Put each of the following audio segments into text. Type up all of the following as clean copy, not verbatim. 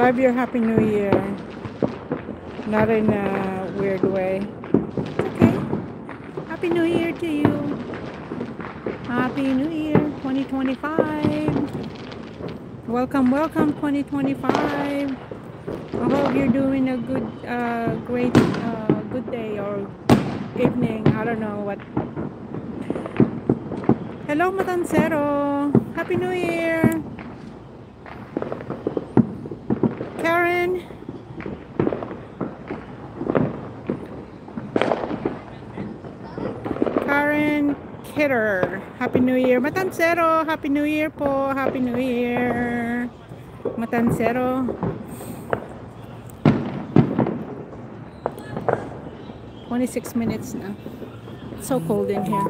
Love your Happy New Year. Not in a weird way. Okay. Happy New Year to you. Happy New Year 2025. Welcome, welcome 2025. I hope you're doing a great, good day or evening. I don't know what. Hello, Matancero. Happy New Year. Karen. Karen Kidder. Happy New Year. Matancero. Happy New Year po. Happy New Year. Matancero. 26 minutes na. It's so cold in here.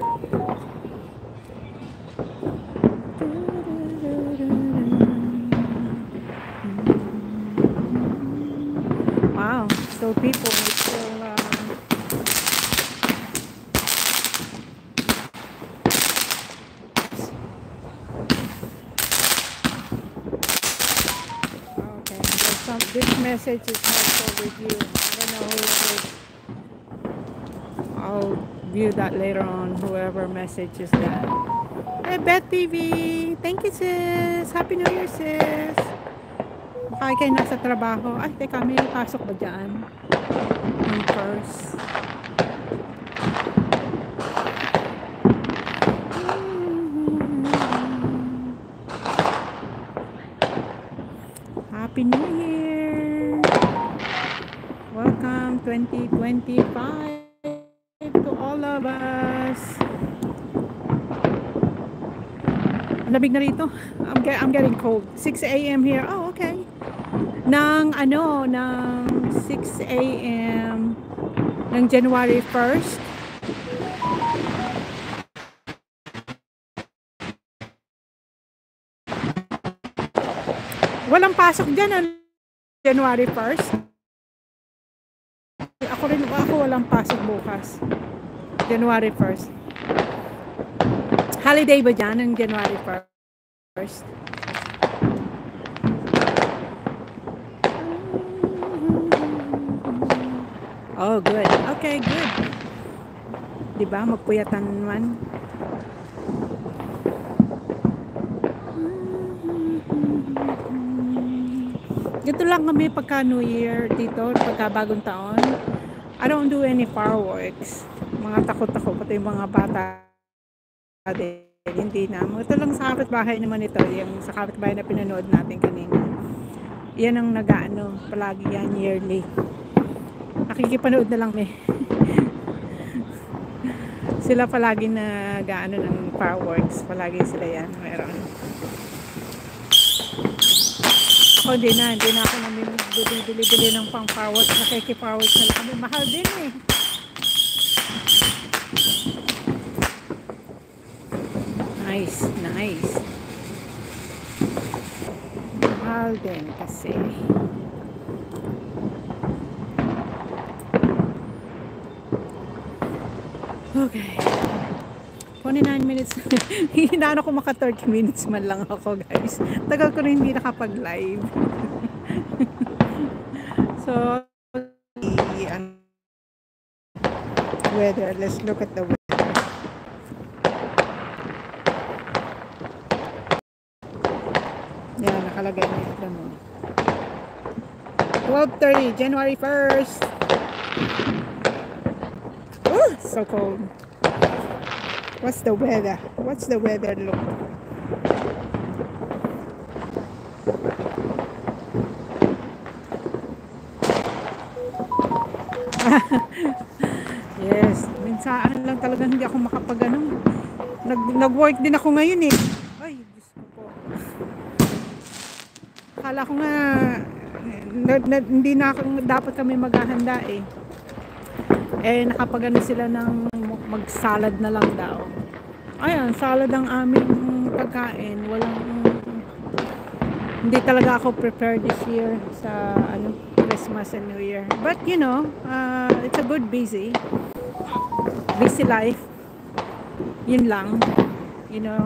Wow. So people are still okay. This message is also with you. I don't know who it is. I'll view that later on, whoever messages that. Hey, Beth TV. Thank you, sis. Happy New Year, sis. Baka kayo nasa trabaho. Ay, teka, may pasok ba dyan? Yung first. Happy New Year. Welcome 2025. To all of us. Ang lamig na rito. I'm getting cold. 6 a.m. here. Oh, okay. Nang 6 a.m. ng January 1st. Walang pasok dyan January 1st. Ako walang pasok bukas. January 1st. Holiday ba dyan ng January 1st? Oh, good. Okay, good. Diba? Magpuyatan man. Dito lang kami pagka New Year dito, pagka bagong taon. I don't do any fireworks. Mga takot-takot, pati yung mga bata din. Hindi na. Ito lang sa kapitbahay naman ito. Yung sa kapitbahay na pinanood natin kanina. Yan ang nag-ano. Palagi yan, yearly. Nakikipanood na lang sila palagi nag-ano ng fireworks. Palagi sila yan. Meron. Ako hindi na ako namin bili ng pang fireworks. Nakiki-fireworks na lang kami. Mahal din eh. Nice. Mahal din kasi. Okay. 29 minutes. Hinaano ko maka 30 minutes man lang ako, guys. Tagal ko na hindi nakapag-live. So, weather. Let's look at the weather. Yan, nakalagay na ito. 12:30, January 1st. Oh, so cold. What's the weather? What's the weather look? Yes, minsan lang talaga hindi ako makapag-ano. Nag-work din ako ngayon eh. Ay, Diyos ko po. Akala ko nga hindi na dapat kami maghahanda eh. Eh nakapag-ano sila ng mag-salad na lang daw. Ayan, salad ang aming pagkain. Hindi talaga ako prepared this year sa Christmas and New Year. But you know, it's a good busy life. Yun lang. You know,